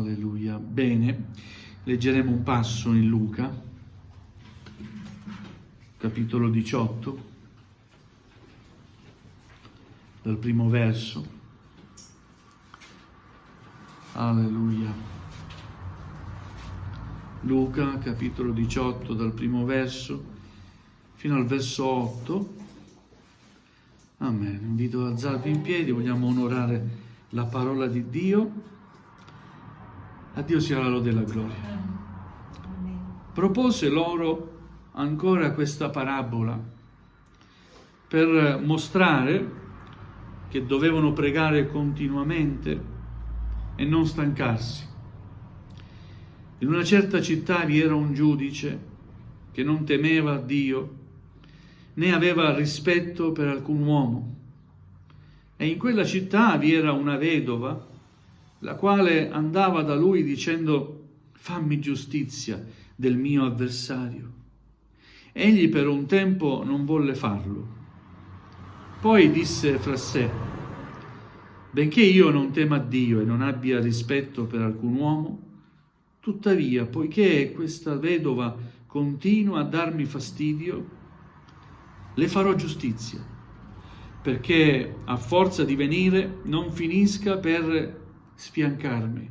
Alleluia. Bene, leggeremo un passo in Luca, capitolo 18, dal primo verso. Alleluia. Luca, capitolo 18, dal primo verso fino al verso 8. Amen. Invito ad alzarvi in piedi, vogliamo onorare la parola di Dio. A Dio sia la lode e la gloria. Propose loro ancora questa parabola per mostrare che dovevano pregare continuamente e non stancarsi. In una certa città vi era un giudice che non temeva Dio né aveva rispetto per alcun uomo, e in quella città vi era una vedova la quale andava da lui dicendo: fammi giustizia del mio avversario. Egli per un tempo non volle farlo. Poi disse fra sé: benché io non tema Dio e non abbia rispetto per alcun uomo, tuttavia, poiché questa vedova continua a darmi fastidio, le farò giustizia, perché a forza di venire non finisca per sfiancarmi.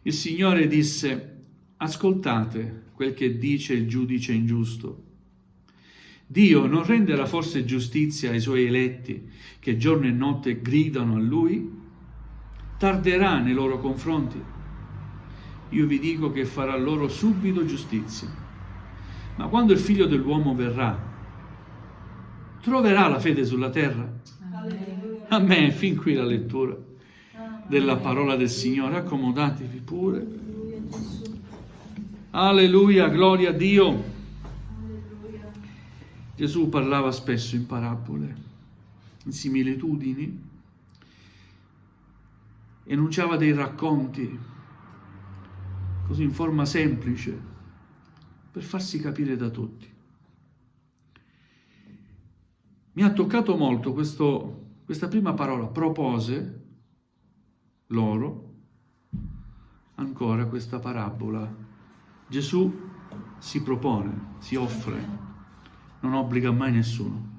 Il Signore disse: ascoltate quel che dice il giudice ingiusto. Dio non renderà forse giustizia ai suoi eletti che giorno e notte gridano a Lui? Tarderà nei loro confronti? Io vi dico che farà loro subito giustizia. Ma quando il Figlio dell'uomo verrà, troverà la fede sulla terra? Amen. Fin qui la lettura della parola del Signore. Accomodatevi pure. Alleluia, gloria a Dio. Gesù parlava spesso in parabole, in similitudini, enunciava dei racconti, così in forma semplice, per farsi capire da tutti. Mi ha toccato molto questa prima parola, propose loro ancora questa parabola. Gesù si propone, si offre, non obbliga mai nessuno.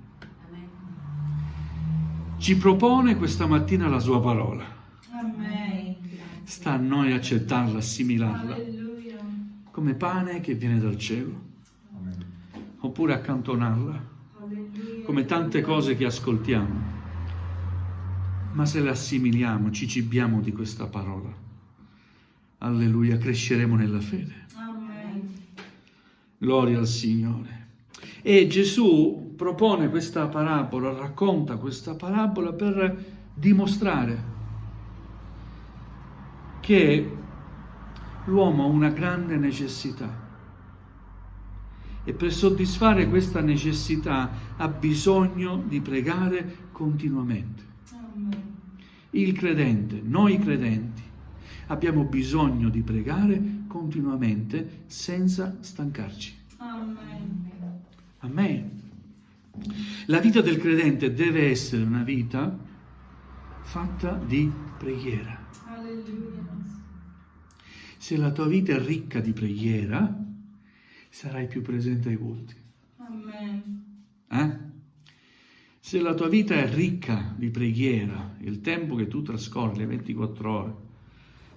Ci propone questa mattina la sua parola. Sta a noi accettarla, assimilarla come pane che viene dal cielo, oppure accantonarla come tante cose che ascoltiamo. Ma se le assimiliamo, ci cibiamo di questa parola, alleluia, cresceremo nella fede. Gloria al Signore. E Gesù propone questa parabola, racconta questa parabola per dimostrare che l'uomo ha una grande necessità e per soddisfare questa necessità ha bisogno di pregare continuamente. Il credente, noi credenti, abbiamo bisogno di pregare continuamente senza stancarci. Amen. La vita del credente deve essere una vita fatta di preghiera. Se la tua vita è ricca di preghiera, sarai più presente ai culti. Se la tua vita è ricca di preghiera, il tempo che tu trascorri, le 24 ore,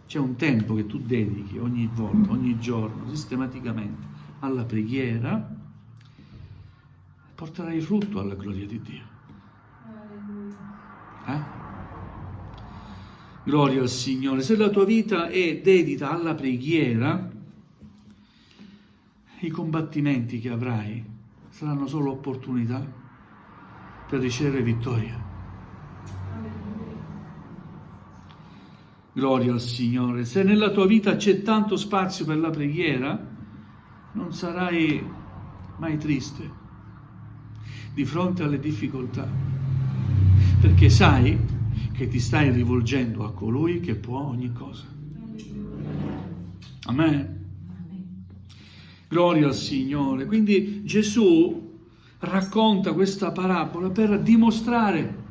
c'è un tempo che tu dedichi ogni volta, ogni giorno, sistematicamente alla preghiera, porterai frutto alla gloria di Dio. Gloria al Signore. Se la tua vita è dedita alla preghiera, i combattimenti che avrai saranno solo opportunità per ricevere vittoria. Gloria al Signore. Se nella tua vita c'è tanto spazio per la preghiera, non sarai mai triste di fronte alle difficoltà, perché sai che ti stai rivolgendo a colui che può ogni cosa. Amen. Gloria al Signore. Quindi Gesù racconta questa parabola per dimostrare,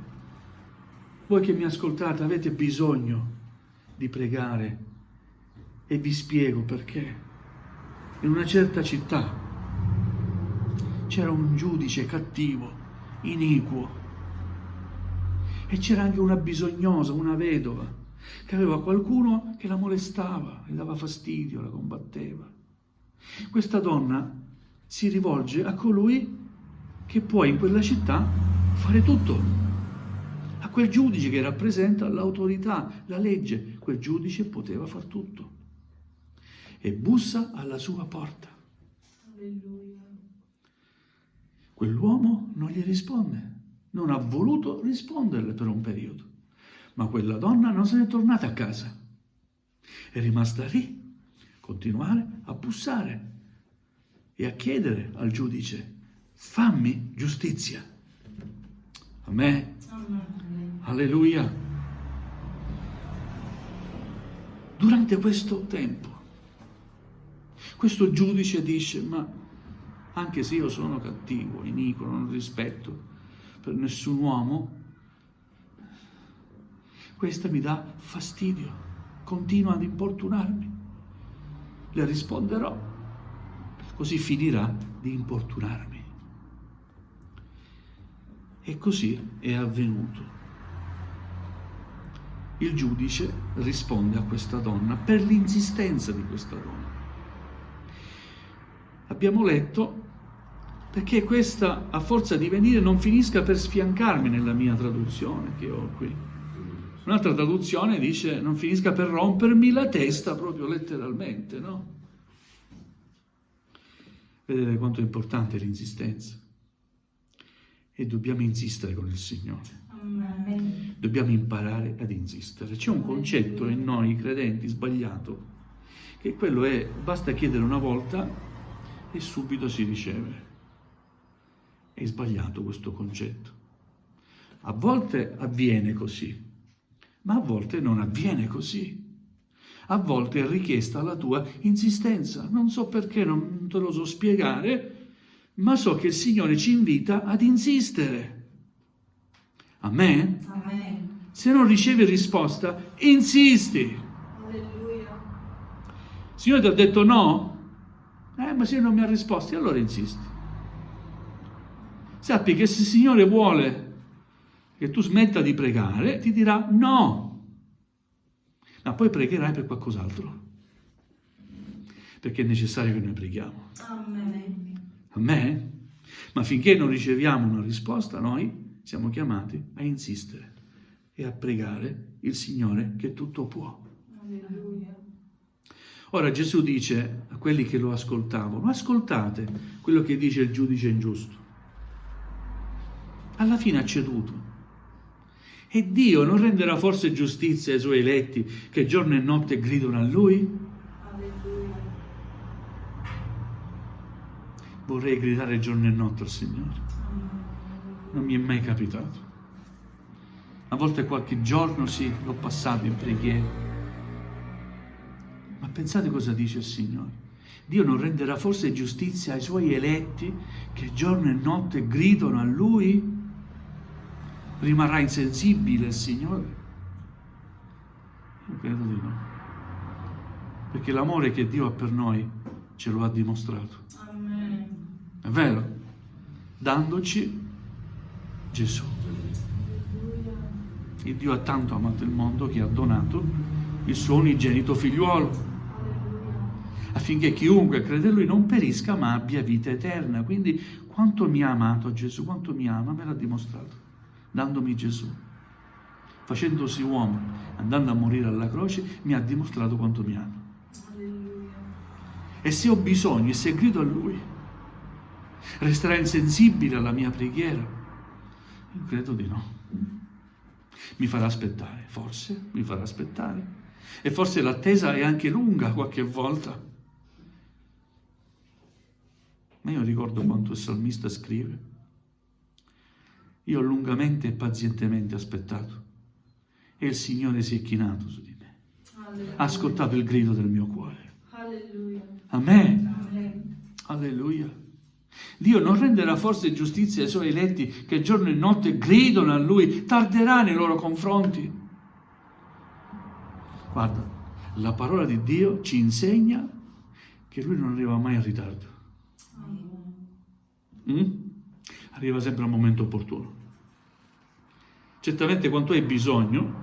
voi che mi ascoltate avete bisogno di pregare e vi spiego perché. In una certa città c'era un giudice cattivo, iniquo, e c'era anche una bisognosa, una vedova, che aveva qualcuno che la molestava, le dava fastidio, la combatteva. Questa donna si rivolge a colui che può in quella città fare tutto, a quel giudice che rappresenta l'autorità, la legge. Quel giudice poteva far tutto e bussa alla sua porta. Alleluia. Quell'uomo non gli risponde, non ha voluto risponderle per un periodo, ma quella donna non se n'è tornata a casa, è rimasta lì, continuare a bussare e a chiedere al giudice: fammi giustizia. Amen. Amen. Alleluia. Durante questo tempo, questo giudice dice: ma anche se io sono cattivo, iniquo, non ho rispetto per nessun uomo, questa mi dà fastidio, continua ad importunarmi. Le risponderò, così finirà di importunarmi. E così è avvenuto. Il giudice risponde a questa donna per l'insistenza di questa donna. Abbiamo letto perché questa, a forza di venire, non finisca per sfiancarmi nella mia traduzione che ho qui. Un'altra traduzione dice: non finisca per rompermi la testa, proprio letteralmente, no? Vedete quanto è importante l'insistenza. E dobbiamo insistere con il Signore. Amen. Dobbiamo imparare ad insistere. C'è un concetto in noi credenti sbagliato, che quello è: basta chiedere una volta e subito si riceve. È sbagliato questo concetto. A volte avviene così, ma a volte non avviene così. A volte è richiesta la tua insistenza. Non so perché, non te lo so spiegare, ma so che il Signore ci invita ad insistere. Amen? Amen. Se non ricevi risposta, insisti. Alleluia. Il Signore ti ha detto no? Ma se non mi ha risposto, allora insisti. Sappi che se il Signore vuole che tu smetta di pregare, ti dirà no. Ma poi pregherai per qualcos'altro. Perché è necessario che noi preghiamo. Amen. Amen? Ma finché non riceviamo una risposta, noi siamo chiamati a insistere e a pregare il Signore che tutto può. Alleluia. Ora Gesù dice a quelli che lo ascoltavano: ascoltate quello che dice il giudice ingiusto. Alla fine ha ceduto. E Dio non renderà forse giustizia ai suoi eletti che giorno e notte gridano a Lui? Alleluia. Vorrei gridare giorno e notte al Signore. Non mi è mai capitato. A volte qualche giorno sì, l'ho passato in preghiera. Ma pensate cosa dice il Signore. Dio non renderà forse giustizia ai suoi eletti che giorno e notte gridano a Lui? Rimarrà insensibile il Signore? Io credo di no. Perché l'amore che Dio ha per noi ce lo ha dimostrato. Amen. È vero? Dandoci Gesù. Alleluia. Il Dio ha tanto amato il mondo che ha donato il suo unigenito figliuolo, Alleluia. affinché chiunque crede in Lui non perisca ma abbia vita eterna. Quindi quanto mi ha amato Gesù, quanto mi ama, me l'ha dimostrato, dandomi Gesù. Facendosi uomo, andando a morire alla croce, mi ha dimostrato quanto mi ama. Alleluia. E se ho bisogno, e se grido a Lui, resterà insensibile alla mia preghiera? Io credo di no. Mi farà aspettare, forse mi farà aspettare. E forse l'attesa è anche lunga qualche volta. Ma io ricordo quanto il salmista scrive: io ho lungamente e pazientemente aspettato e il Signore si è chinato su di me. Alleluia. Ha ascoltato il grido del mio cuore. Alleluia. Amen. Amen. Alleluia. Dio non renderà forse giustizia ai suoi eletti che giorno e notte gridano a Lui? Tarderà nei loro confronti? Guarda, la parola di Dio ci insegna che Lui non arriva mai in ritardo. Arriva sempre al momento opportuno. Certamente quando tu hai bisogno,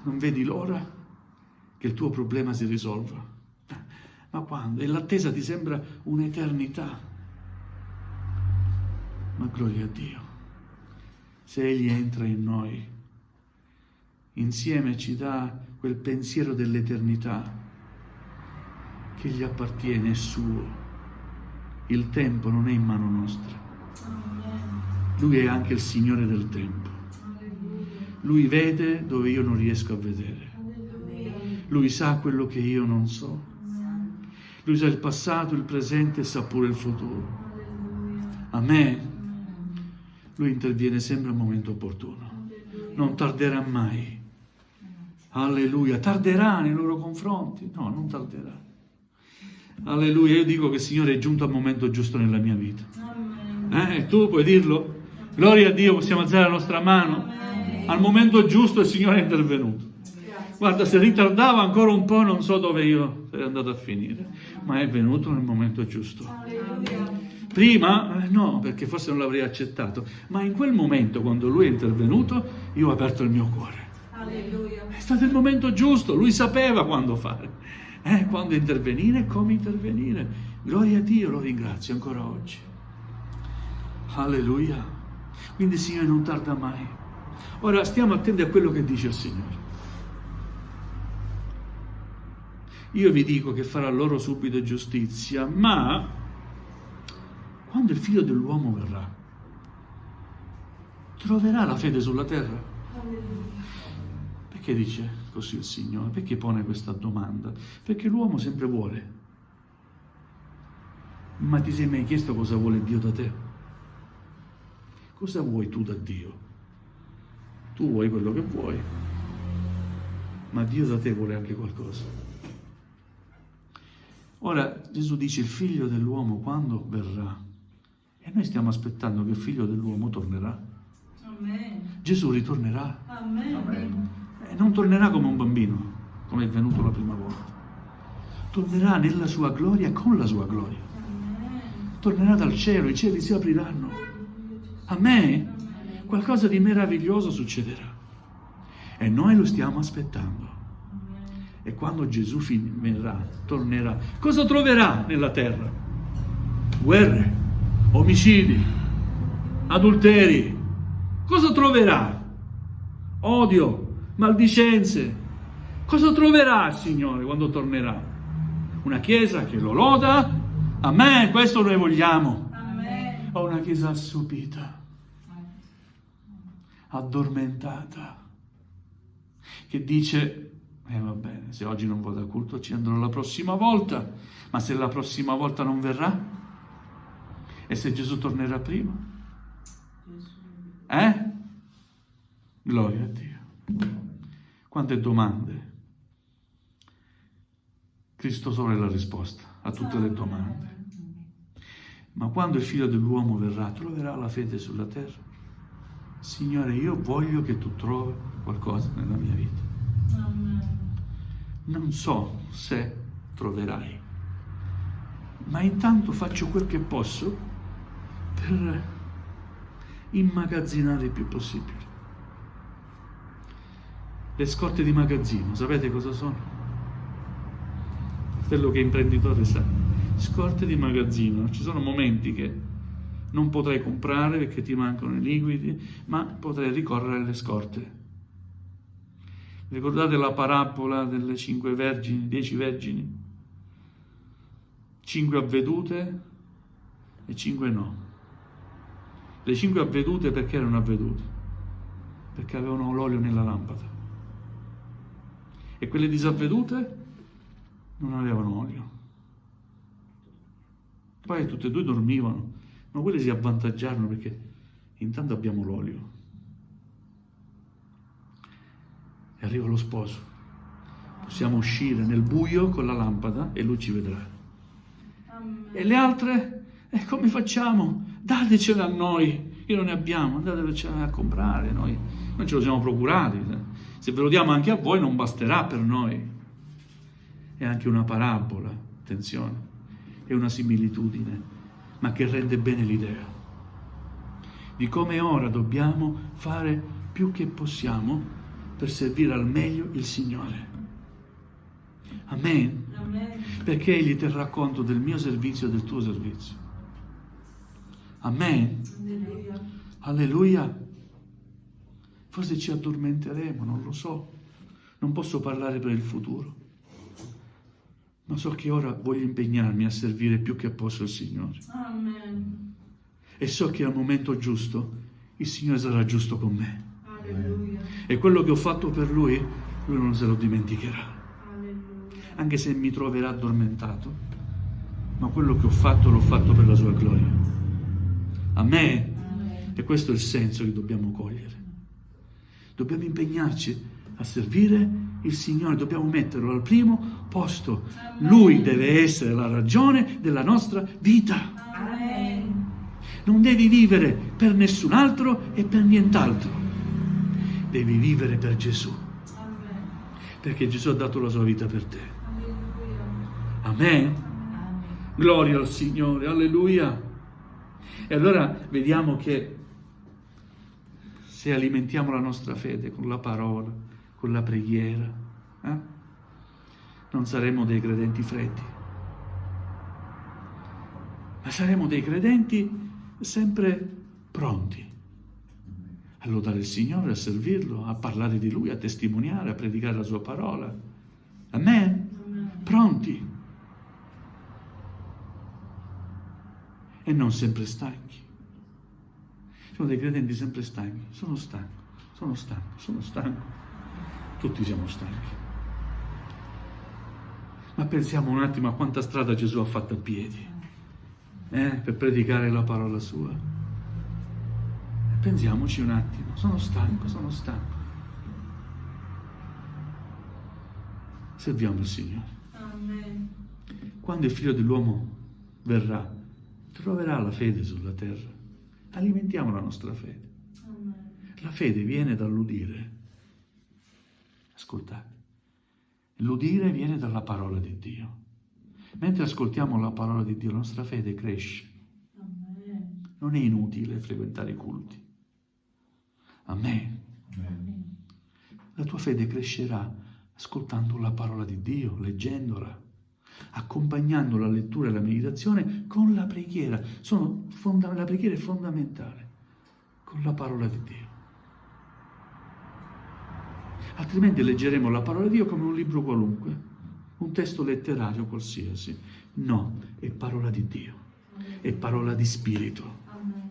non vedi l'ora che il tuo problema si risolva. Ma quando? E l'attesa ti sembra un'eternità. Ma gloria a Dio. Se Egli entra in noi, insieme ci dà quel pensiero dell'eternità che gli appartiene, è suo. Il tempo non è in mano nostra. Lui è anche il Signore del tempo. Lui vede dove io non riesco a vedere. Lui sa quello che io non so. Lui sa il passato, il presente e sa pure il futuro. Amen. Lui interviene sempre al momento opportuno. Non tarderà mai. Alleluia. Tarderà nei loro confronti? No, non tarderà. Alleluia. Io dico che il Signore è giunto al momento giusto nella mia vita. E tu puoi dirlo? Gloria a Dio, possiamo alzare la nostra mano. Al momento giusto il Signore è intervenuto. Guarda, se ritardava ancora un po' non so dove io sarei andato a finire, ma è venuto nel momento giusto. Prima no, perché forse non l'avrei accettato, ma in quel momento, quando Lui è intervenuto, io ho aperto il mio cuore. È stato il momento giusto, Lui sapeva quando fare, quando intervenire e come intervenire. Gloria a Dio, lo ringrazio ancora oggi. Alleluia. Quindi il Signore non tarda mai. Ora stiamo attenti a quello che dice il Signore. Io vi dico che farà loro subito giustizia, ma quando il Figlio dell'uomo verrà, troverà la fede sulla terra? Perché dice così il Signore? Perché pone questa domanda? Perché l'uomo sempre vuole. Ma ti sei mai chiesto cosa vuole Dio da te? Cosa vuoi tu da Dio? Tu vuoi quello che vuoi, ma Dio da te vuole anche qualcosa. Ora Gesù dice il Figlio dell'uomo quando verrà, e noi stiamo aspettando che il Figlio dell'uomo tornerà. Amen. Gesù ritornerà. Amen. E non tornerà come un bambino, come è venuto la prima volta. Tornerà nella sua gloria e con la sua gloria. Tornerà dal cielo, i cieli si apriranno. Amen. Qualcosa di meraviglioso succederà. E noi lo stiamo aspettando. E quando Gesù verrà, tornerà, cosa troverà nella terra? Guerre, omicidi, adulteri. Cosa troverà? Odio, maldicenze. Cosa troverà il Signore quando tornerà? Una chiesa che lo loda? Amen, questo noi vogliamo. Amen. O una chiesa assopita, addormentata, che dice va bene, se oggi non vado a culto ci andrò la prossima volta, ma se la prossima volta non verrà? E se Gesù tornerà prima? Gloria a Dio. Quante domande. Cristo solo è la risposta a tutte le domande. Ma quando il Figlio dell'uomo verrà, troverà la fede sulla terra? Signore, io voglio che tu trovi qualcosa nella mia vita. Non so se troverai, ma intanto faccio quel che posso per immagazzinare il più possibile. Le scorte di magazzino, sapete cosa sono? Quello che imprenditore sa. Scorte di magazzino. Ci sono momenti che non potrai comprare perché ti mancano i liquidi, ma potrai ricorrere alle scorte. Ricordate la parabola delle 5 vergini, 10 vergini? 5 avvedute e 5 no. Le 5 avvedute perché erano avvedute? Perché avevano l'olio nella lampada. E quelle disavvedute non avevano olio. Poi tutte e due dormivano, ma quelle si avvantaggiarono perché intanto abbiamo l'olio. E arriva lo sposo. Possiamo uscire nel buio con la lampada e lui ci vedrà. Amen. E le altre? E come facciamo? Datecele a noi, che non ne abbiamo, andatevecene a comprare, noi ce lo siamo procurati. Se ve lo diamo anche a voi non basterà per noi. È anche una parabola, attenzione, è una similitudine, ma che rende bene l'idea di come ora dobbiamo fare più che possiamo per servire al meglio il Signore. Amen. Amen. Perché Egli terrà conto del mio servizio e del tuo servizio. Amen. Alleluia. Alleluia. Forse ci addormenteremo, non lo so. Non posso parlare per il futuro. Ma so che ora voglio impegnarmi a servire più che posso il Signore. Amen. E so che al momento giusto il Signore sarà giusto con me. Alleluia. E quello che ho fatto per Lui, Lui non se lo dimenticherà. Alleluia. Anche se mi troverà addormentato. Ma quello che ho fatto l'ho fatto per la Sua gloria. Amen. Amen. E questo è il senso che dobbiamo cogliere. Dobbiamo impegnarci a servire il Signore, dobbiamo metterlo al primo posto. Lui deve essere la ragione della nostra vita. Amen. Non devi vivere per nessun altro e per nient'altro. Devi vivere per Gesù, Amen. perché Gesù ha dato la sua vita per te. Alleluia. Amen. Amen. Gloria al Signore, alleluia. E allora vediamo che se alimentiamo la nostra fede con la parola, con la preghiera, non saremo dei credenti freddi, ma saremo dei credenti sempre pronti a lodare il Signore, a servirlo, a parlare di Lui, a testimoniare, a predicare la Sua parola. Amen? Amen. Pronti. E non sempre stanchi. Sono dei credenti sempre stanchi. Sono stanco. Tutti siamo stanchi. Ma pensiamo un attimo a quanta strada Gesù ha fatto a piedi per predicare la parola sua. E pensiamoci un attimo. Sono stanco. Serviamo il Signore. Amen. Quando il Figlio dell'uomo verrà, troverà la fede sulla terra. Alimentiamo la nostra fede. Amen. La fede viene dall'udire. Ascoltate. L'udire viene dalla parola di Dio. Mentre ascoltiamo la parola di Dio, la nostra fede cresce. Amen. Non è inutile frequentare i culti. Amen. Amen. La tua fede crescerà ascoltando la parola di Dio, leggendola, accompagnando la lettura e la meditazione con la preghiera. La preghiera è fondamentale, con la parola di Dio. Altrimenti leggeremo la parola di Dio come un libro qualunque, un testo letterario qualsiasi. No, è parola di Dio, è parola di Spirito. Amen.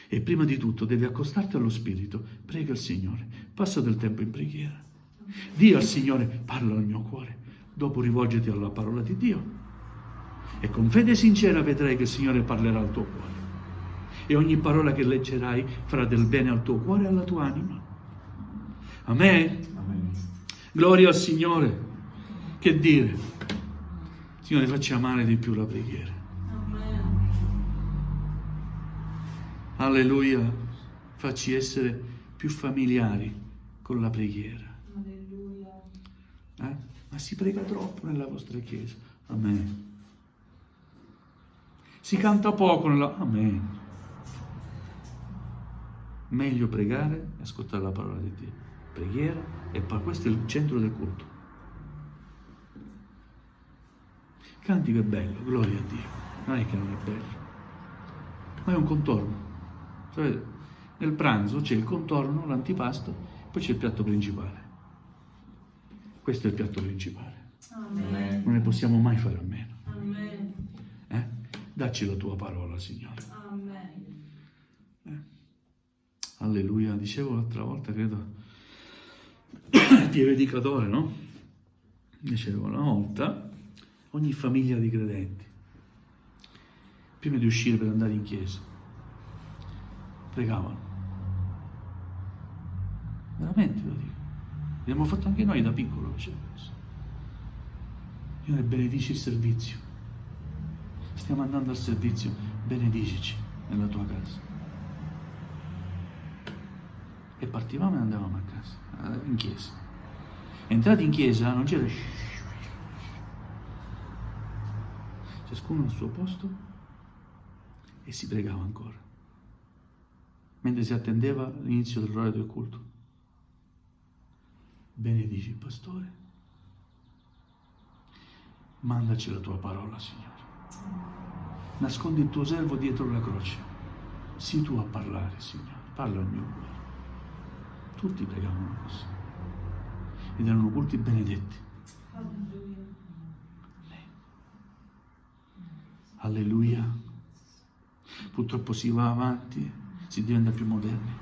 E prima di tutto devi accostarti allo Spirito, prega il Signore, passa del tempo in preghiera. Dì al Signore, parla al mio cuore, dopo rivolgiti alla parola di Dio. E con fede sincera vedrai che il Signore parlerà al tuo cuore. E ogni parola che leggerai farà del bene al tuo cuore e alla tua anima. Amen. Amen. Gloria al Signore. Che dire? Signore, facci amare di più la preghiera. Amen. Alleluia. Facci essere più familiari con la preghiera. Alleluia. Ma si prega troppo nella vostra chiesa. Amen. Si canta poco nella... Amen. Meglio pregare e ascoltare la parola di Dio. Preghiera e questo è il centro del culto. Cantico è bello, gloria a Dio. Non è che non è bello, ma è un contorno. Sapete, nel pranzo c'è il contorno, l'antipasto, poi c'è il piatto principale. Questo è il piatto principale. Amen. Non ne possiamo mai fare a meno. Amen. Dacci la tua parola, Signore. Amen. Alleluia. Dicevo l'altra volta, credo, di predicatore, no? Dicevo, una volta ogni famiglia di credenti, prima di uscire per andare in chiesa, pregavano. Veramente lo dico. L'abbiamo fatto anche noi da piccolo, facevo questo. Signore, benedici il servizio. Stiamo andando al servizio, benedicici nella tua casa. E partivamo e andavamo a casa, in chiesa. Entrati in chiesa non c'era ciascuno al suo posto e si pregava ancora, mentre si attendeva l'inizio dell'ora del culto. Benedici il pastore, mandaci la tua parola, Signore. Nascondi il tuo servo dietro la croce. Sii tu a parlare, Signore. Parla al mio cuore. Tutti pregavano così. Ed erano culti benedetti. Alleluia. Purtroppo si va avanti, si diventa più moderni.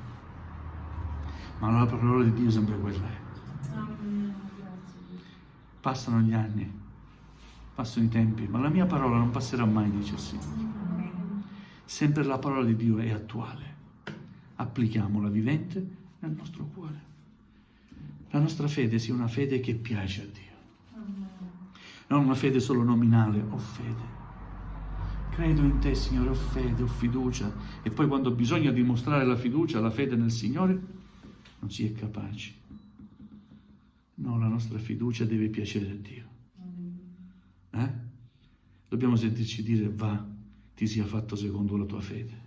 Ma la parola di Dio sempre quella è. Passano gli anni, passano i tempi, ma la mia parola non passerà mai, dice il Signore. Sempre la parola di Dio è attuale. Applichiamola vivente nel nostro cuore. La nostra fede sia una fede che piace a Dio. Non una fede solo nominale, ho fede. Credo in te, Signore, ho fede, ho fiducia. E poi quando bisogna dimostrare la fiducia, la fede nel Signore, non si è capaci. No, la nostra fiducia deve piacere a Dio. Dobbiamo sentirci dire, va, ti sia fatto secondo la tua fede.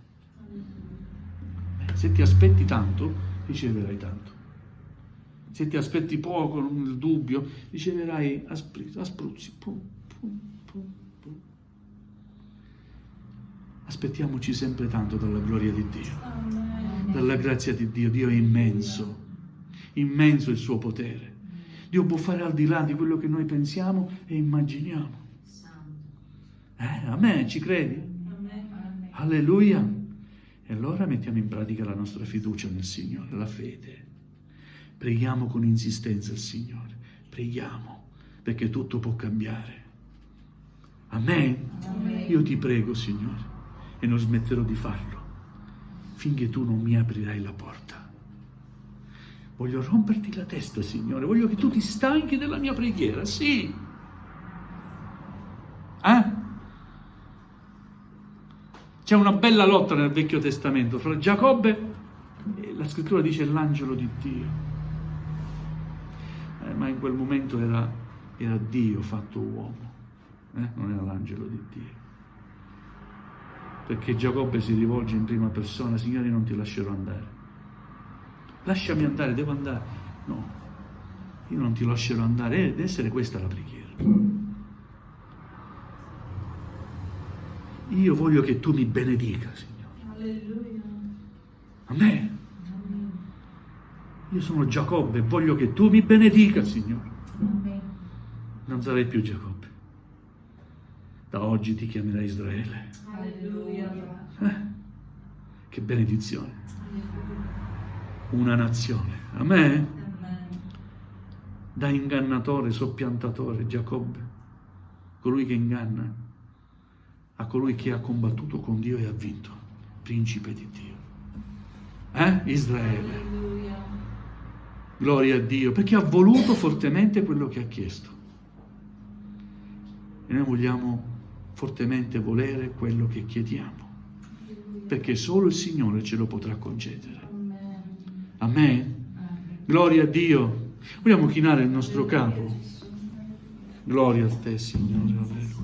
Se ti aspetti tanto, riceverai tanto. Se ti aspetti poco, il dubbio, riceverai aspruzzi. Aspettiamoci sempre tanto dalla gloria di Dio, dalla grazia di Dio. Dio è immenso, immenso il suo potere. Dio può fare al di là di quello che noi pensiamo e immaginiamo. Amen, ci credi? Amen. Alleluia. E allora mettiamo in pratica la nostra fiducia nel Signore, la fede. Preghiamo con insistenza il Signore. Preghiamo, perché tutto può cambiare. Amen. Amen. Io ti prego, Signore, e non smetterò di farlo, finché tu non mi aprirai la porta. Voglio romperti la testa, Signore. Voglio che tu ti stanchi della mia preghiera, sì. C'è una bella lotta nel Vecchio Testamento fra Giacobbe e la scrittura dice l'angelo di Dio. Ma in quel momento era Dio fatto uomo, non era l'angelo di Dio. Perché Giacobbe si rivolge in prima persona, Signore, non ti lascerò andare. Lasciami andare, devo andare. No, io non ti lascerò andare. Deve essere questa la preghiera. Io voglio che tu mi benedica, Signore. Alleluia. Amen. Io sono Giacobbe e voglio che tu mi benedica, Signore. Amen. Non sarai più Giacobbe. Da oggi ti chiamerai Israele. Alleluia. Che benedizione. Alleluia. Una nazione. Amen. Amen. Da ingannatore, soppiantatore, Giacobbe, colui che inganna, a colui che ha combattuto con Dio e ha vinto, principe di Dio. Israele. Alleluia. Gloria a Dio, perché ha voluto fortemente quello che ha chiesto. E noi vogliamo fortemente volere quello che chiediamo, perché solo il Signore ce lo potrà concedere. Amen. Amen. Gloria a Dio. Vogliamo chinare il nostro capo. Gloria a te, Signore. Alleluia.